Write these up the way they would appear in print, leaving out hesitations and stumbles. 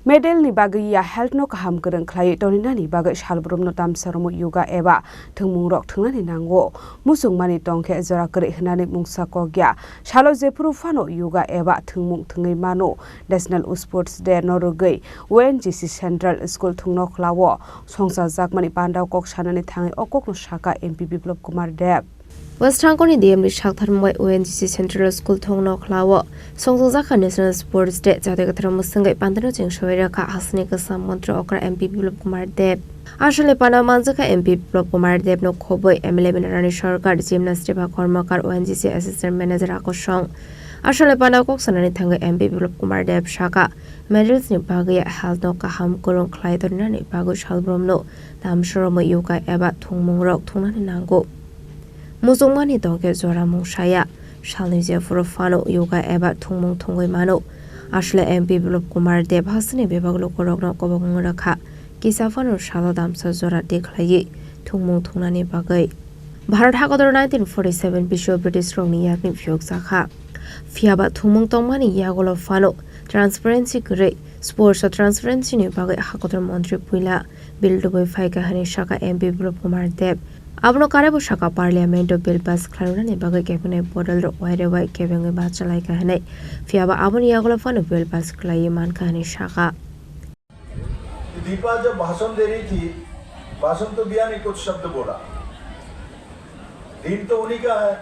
medal ni bagai ya health no kaham gereng khlai tonina ni bagai salbrum no tam saromo yoga eba thungmung rok thungnani nango musung mani tongkhe jora kre hnani mungsa kogya salo jepuru fano yoga eba thungmung thungai mano national sports day no rogai ONGC central school thungno khlawo songsa jakmani pandaw kok sanani thangai okok no saka MP Biplop Kumar Deb West Rangkoni DMD Shaktharmwai ONGC Central School Thongno Klawo Songzaka National Sports Day Jadega Tramusangai Pantano Jingshoira Ka Hasni Kasam Mantra Okra MP Biplop Kumar Deb Ashale Pana Manzaka MP Biplop Kumar Deb no Khoboi MLA Benarani Sarkar Gymnastic Kormakar ONGC Assistant Manager Akoshong Ashale Pana Kok Sanani Thanga MP Biplop Kumar Deb Shaka Medals ni Bagaya Health no Kaham Kurong Klaidorna ni Bagu Shalbrom no Tamshoromo Yoga Eba Thungmung Rok Thungnani Nango Musungmani tongke zora mungshaya shalni jefuro fano yoga eba thungmung thungoi mano ashle MP Biplop Kumar Deb hasni bebag lokorokno kobong rakha kisafano shalo damsa zora dekhlai thungmung thungnani bagai Bharat Hakodor 1947 Bisho British Rongni yakni phyok sakha fiaba thungmung tongmani yagolo fano transparency gre sports transparency ni bagai Hakodor Mantri Puila Bilduboi Faika hani shaka MP Biplop Kumar Deb Abno karebo shaka parliament bill pass klaruna ne bagai kepune bodal ro waire wai kebenge bachalai ka hane fiaba aboni yagolo fano bill pass klai man ka hane shaka Deepa जब भाषण दे रही थी भाषण तो दिया नहीं कुछ शब्द बोला दिन तो उन्हीं का है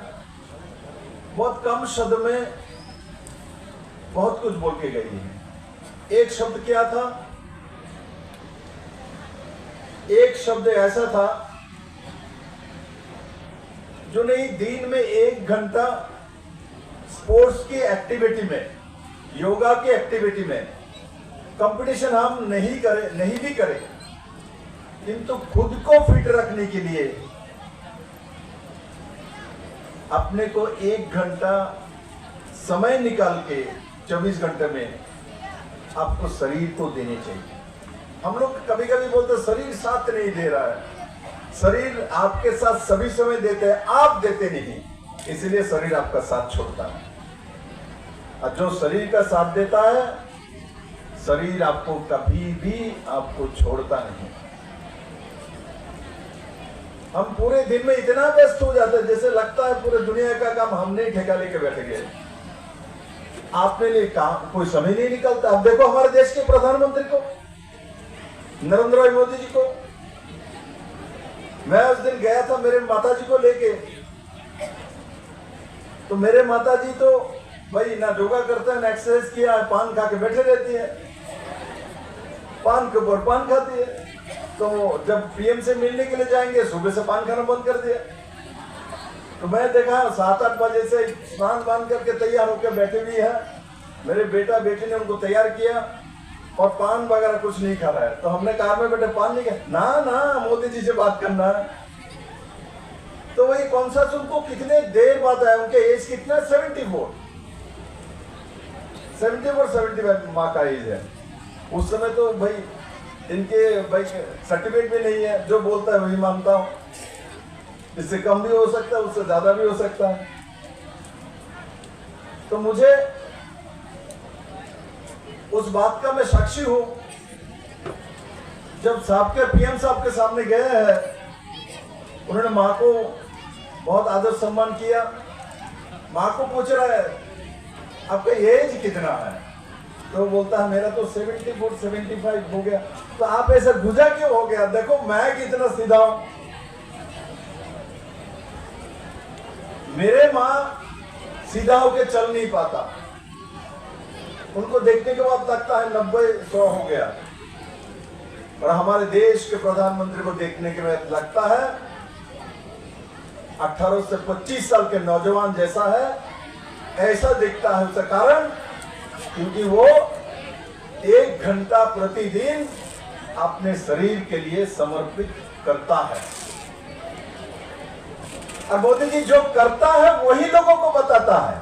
बहुत कम शब्द में बहुत कुछ बोल के गई है एक शब्द क्या था एक शब्द ऐसा था जो नहीं दिन में 1 घंटा स्पोर्ट्स की एक्टिविटी में योगा की एक्टिविटी में कंपटीशन हम नहीं भी करें किंतु खुद को फिट रखने के लिए अपने को 1 घंटा समय निकाल के 24 घंटे में आपको शरीर को देने चाहिए हम लोग कभी कभी बोलते शरीर साथ नहीं दे रहा है शरीर आपके साथ सभी समय देते हैं आप देते नहीं इसलिए शरीर आपका साथ छोड़ता है और जो शरीर का साथ देता है शरीर आपको कभी भी आपको छोड़ता नहीं हम पूरे दिन में इतना व्यस्त हो जाते हैं जैसे लगता है पूरे दुनिया का काम हमने ठेका लेके बैठे गए आपने लिए काम कोई समय नहीं निकलता अब देखो हमारे देश के प्रधानमंत्री को नरेंद्र भाई मोदी जी को मैं उस दिन गया था मेरे माताजी को लेके तो मेरे माताजी तो भाई ना योगा करते हैं ना एक्सरसाइज किया पान खा के बैठे रहती है पान के ऊपर पान खाती है तो जब पीएम से मिलने के लिए जाएंगे सुबह से पान खाना बंद कर दिया तो मैं देखा 7-8 बजे से स्नान बांध करके तैयार होकर बैठे हुई है मेरे बेटा बेटी ने उनको तैयार किया और पान वगैरह कुछ नहीं खा रहा है तो हमने कार में बैठे पान नहीं खा ना मोदी जी से बात करना है तो वही कौन सा उनको कितने देर बाद आया उनके एज कितना 74 माँ का एज है उस समय तो भाई इनके भाई सर्टिफिकेट भी नहीं है जो बोलता है वही मानता हूं इससे कम भी हो सकता है उससे ज्यादा भी हो सकता है तो मुझे उस बात का मैं साक्षी हूं जब साहब के पीएम साहब के सामने गए हैं उन्होंने मां को बहुत आदर सम्मान किया मां को पूछ रहा है आपका एज कितना है तो बोलता है मेरा तो 74-75 हो गया तो आप ऐसा गुजा क्यों हो गया देखो मैं कितना सीधा हूं मेरे मां सीधा होके चल नहीं पाता उनको देखने के बाद लगता है 90-100 हो गया और हमारे देश के प्रधानमंत्री को देखने के बाद लगता है 18 से 25 साल के नौजवान जैसा है ऐसा दिखता है उसका कारण क्योंकि वो 1 घंटा प्रतिदिन अपने शरीर के लिए समर्पित करता है और मोदी जी जो करता है वही लोगों को बताता है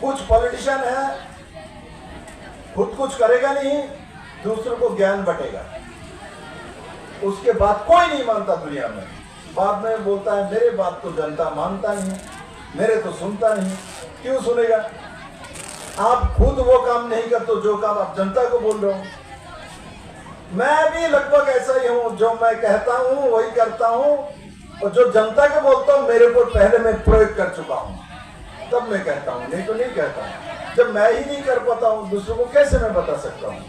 कुछ पॉलिटिशियन है खुद कुछ करेगा नहीं दूसरों को ज्ञान बटेगा उसके बाद कोई नहीं मानता दुनिया में बाद में बोलता है मेरे बात तो जनता मानता नहीं मेरे तो सुनता नहीं क्यों सुनेगा आप खुद वो काम नहीं करते जो काम आप जनता को बोल रहे हो। मैं भी लगभग ऐसा ही हूं, जो मैं कहता हूं वही करता हूं, और जो जनता के बोलता हूं मेरे ऊपर पहले मैं प्रयोग कर चुका हूं, तब मैं कहता हूं, नहीं तो नहीं कहता हूं। जब मैं ही नहीं कर पाता हूं दूसरों को कैसे मैं बता सकता हूं।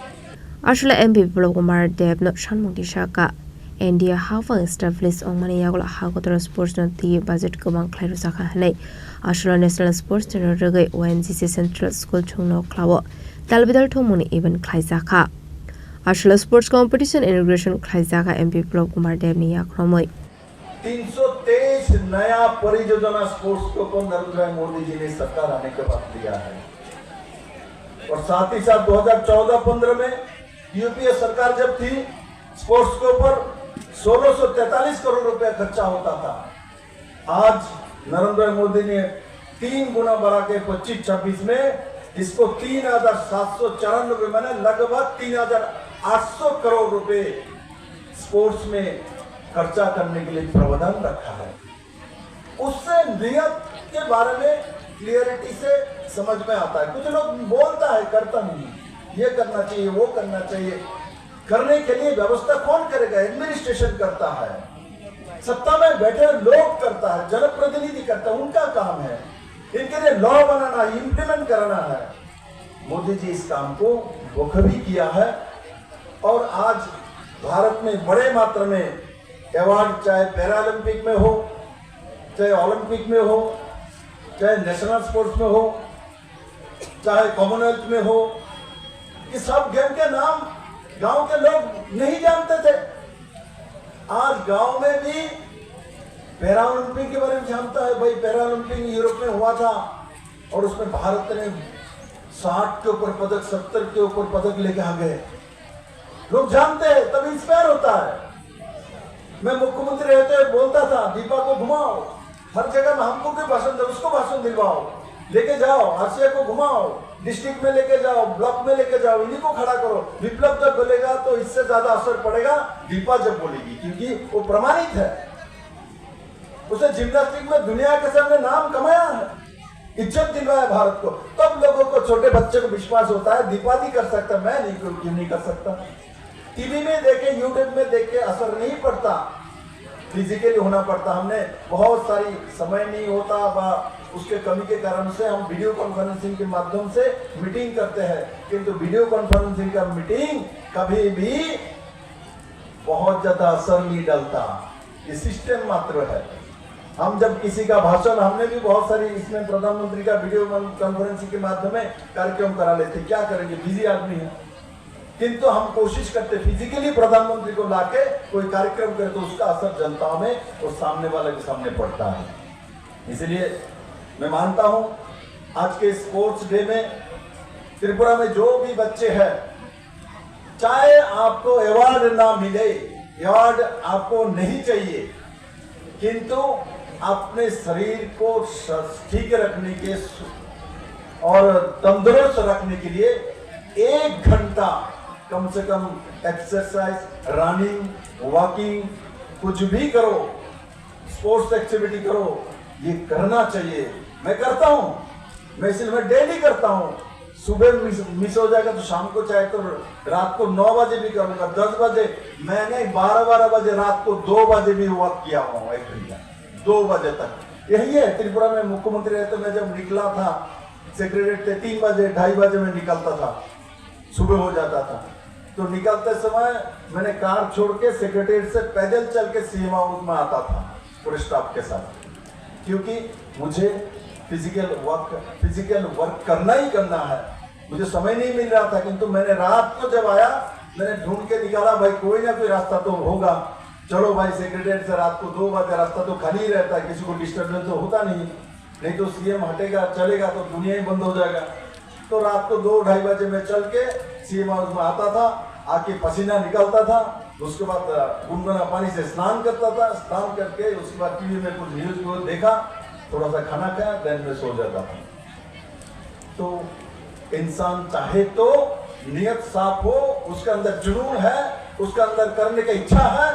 Ashla MP Biplop Kumar Deb no Shanmungti Shaka India Hafa established on Mani Yagla Hagotra Sports no the budget Gomang Claro Saka Hane Ashla National Sports General Rege ONGC Central School Chungno Klawo Talbidal Tomuni even Klaisaka Ashla Sports Competition Integration Klaisaka MP Biplop Kumar Deb ni Yakromoy 323 नया परियोजना sports को नरेंद्र मोदी जी ने सरकार आने के बाद दिया है, और साथ ही साथ 2014-15 में यूपीए सरकार जब थी स्पोर्ट्स के ऊपर 1643 करोड़ रुपया खर्चा होता था। आज नरेंद्र मोदी ने 3 गुना बढ़ा के 25-26 में इसको 3794 मैंने लगभग 3800 करोड़ रुपए स्पोर्ट्स में खर्चा करने के लिए प्रावधान रखा है। उससे नियत के बारे में क्लियरिटी से समझ में आता है। कुछ लोग बोलता है करता नहीं, ये करना चाहिए वो करना चाहिए, करने के लिए व्यवस्था कौन करेगा? एडमिनिस्ट्रेशन करता है, सत्ता में बैठे लोग करता है, जनप्रतिनिधि करता है, उनका काम है। इनके लिए लॉ बनाना, इंप्लीमेंट करना है। मोदी जी इस काम को बखूबी किया है, और आज भारत में बड़े मात्रा में अवार्ड, चाहे पैरालंपिक में हो, चाहे ओलंपिक में हो, चाहे नेशनल स्पोर्ट्स में हो, चाहे कॉमनवेल्थ में हो, ये सब गेम के नाम गांव के लोग नहीं जानते थे। आज गांव में भी पैरालंपिक के बारे में जानता है। भाई पैरालंपिक यूरोप में हुआ था, और उसमें भारत ने 60 के ऊपर पदक, 70 के ऊपर पदक लेके आ गए। लोग जानते हैं, तब इंस्पायर होता है। मैं मुख्यमंत्री रहते हुए बोलता था, दीपा को घुमाओ, हर जगह में हमको क्यों भाषण दे, उसको भाषण दिलवाओ, लेके जाओ, आसिया को घुमाओ, डिस्ट्रिक्ट में लेके जाओ, ब्लॉक में लेके जाओ, इन्हीं को खड़ा करो। विप्लव जब बोलेगा तो इससे ज्यादा असर पड़ेगा दीपा जब बोलेगी, क्योंकि वो प्रमाणित है। उसे जिम्नास्टिक में दुनिया के सामने नाम कमाया है, इज्जत दिलवाया भारत को। तब लोगों को, छोटे बच्चे को विश्वास होता है दीपा भी कर सकता, मैं नहीं, क्यों नहीं कर सकता। टीवी में देखे, यूट्यूब में देखे असर नहीं पड़ता, फिजिकली होना पड़ता। हमने बहुत सारी समय नहीं होता, उसके कमी के कारण से हम वीडियो कॉन्फ्रेंसिंग के माध्यम से मीटिंग करते हैं, किंतु वीडियो कॉन्फ्रेंसिंग का मीटिंग कभी भी बहुत ज्यादा असर नहीं डालता। ये सिस्टम मात्र है। हम जब किसी का भाषण, हमने भी बहुत सारी इसमें प्रधानमंत्री का वीडियो कॉन्फ्रेंसिंग के माध्यम में कार्यक्रम करा लेते, क्या करेंगे, बिजी आदमी है, किंतु हम कोशिश करते फिजिकली प्रधानमंत्री को लाके कोई कार्यक्रम करे तो उसका असर जनता में और सामने वाले के सामने पड़ता है। इसलिए मैं मानता हूं आज के स्पोर्ट्स डे में त्रिपुरा में जो भी बच्चे हैं, चाहे आपको अवार्ड ना मिले, अवार्ड आपको नहीं चाहिए, किंतु अपने शरीर को ठीक रखने के और तंदुरुस्त रखने के लिए 1 घंटा कम से कम एक्सरसाइज, रनिंग, वॉकिंग, कुछ भी करो, स्पोर्ट्स एक्टिविटी करो, ये करना चाहिए। मैं करता हूं, मैं इसलिए मैं डेली करता हूं। सुबह मिस हो जाएगा तो शाम को, चाहे तो रात को 9 बजे भी करूंगा, 10 बजे, मैंने 12 बजे, रात को 2 बजे भी वॉक किया हुआ, 1 घंटा 2 बजे तक। यही है त्रिपुरा में मुख्यमंत्री रहते, मैं जब निकला था सेक्रेटरीट से 3 बजे 2:30 बजे में निकलता था, सुबह हो जाता था। तो निकलते समय मैंने कार छोड़ के सेक्रेटरीट से पैदल चल के सीएम हाउस में आता था पूरे स्टाफ के साथ, क्योंकि मुझे फिजिकल वर्क करना ही करना है। मुझे समय नहीं मिल रहा था, किंतु मैंने रात को जब आया, मैंने ढूंढ के निकाला, भाई कोई ना कोई रास्ता तो होगा, चलो भाई सेक्रेटरीट से रात को 2 बजे रास्ता तो खाली ही रहता है, किसी को डिस्टर्बेंस तो होता नहीं तो सीएम हटेगा चलेगा तो दुनिया ही बंद हो जाएगा। तो रात को 2-2:30 बजे में चल के सीएम हाउस में आता था, आके पसीना निकलता था, उसके बाद गुनगुना पानी से स्नान करता था, स्नान करके उसके बाद टीवी में कुछ न्यूज को देखा, थोड़ा सा खाना खाया, देन में सो जाता था। तो इंसान चाहे तो नियत साफ हो, उसके अंदर जुनून है, उसके अंदर करने की इच्छा है,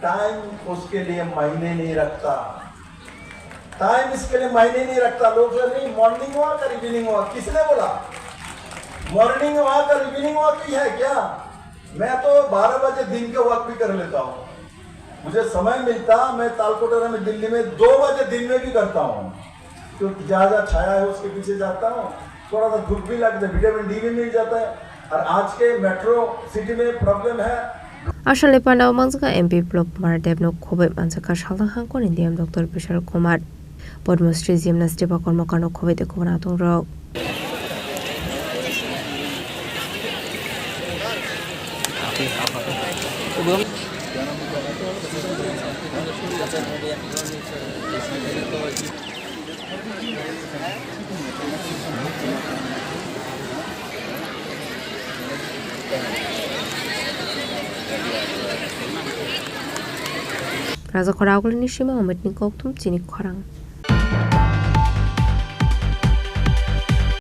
टाइम उसके लिए मायने नहीं रखता। टाइम इसके लिए मायने नहीं रखता। लोग नहीं मॉर्निंग वॉक और इवनिंग वॉक, किसने बोला मॉर्निंग वॉक और इवनिंग वॉक ही है क्या? मैं तो 12 बजे दिन के वॉक भी कर लेता हूँ, मुझे समय मिलता मैं तालकोटरा में दिल्ली में 2 बजे दिन में भी करता हूँ, क्योंकि जहाँ जहाँ छाया है उसके पीछे जाता हूँ, थोड़ा सा धूप भी लगता है, विटामिन डी भी मिल जाता है। और आज के मेट्रो सिटी में प्रॉब्लम है। আসলে পানাও মানজাকা এমপি বিপ্লব কুমার দেবনক খুবই মানজাকা সালদাং হাঙ্কন ইন্ডিয়াম ডক্টর বিশাল কুমার পদ্মশ্রী জিমনাস্টিক বা কর্মকাণ্ড খুবই দেখো নাতং rock Raja Koraugli Nishima Ometnikov Tum Chinik Korang.